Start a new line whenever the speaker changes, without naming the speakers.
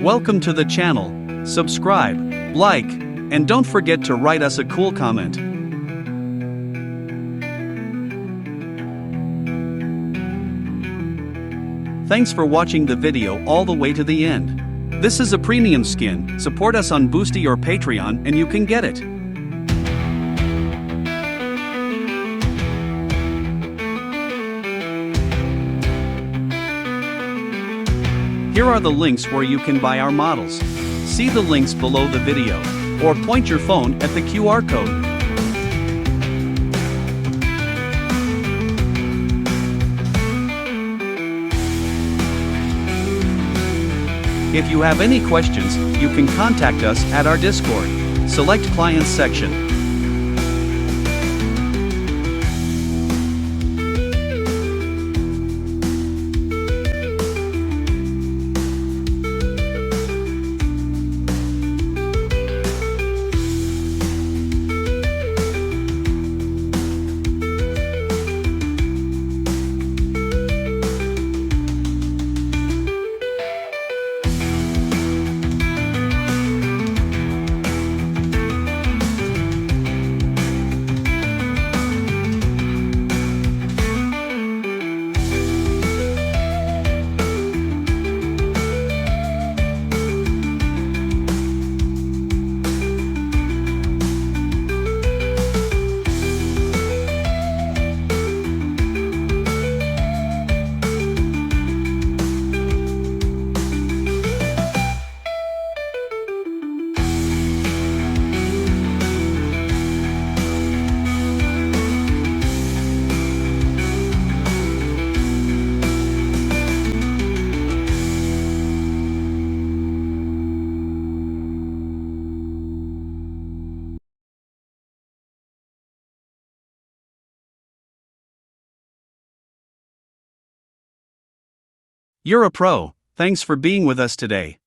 Welcome to the channel. Subscribe, like, and don't forget to write us a cool comment. Thanks for watching the video all the way to the end. This is a premium skin. Support us on Boosty or Patreon and you can get it. Here are the links where you can buy our models. See the links below the video, or point your phone at the QR code. If you have any questions, you can contact us at our Discord. Select Clients section. You're a pro. Thanks for being with us today.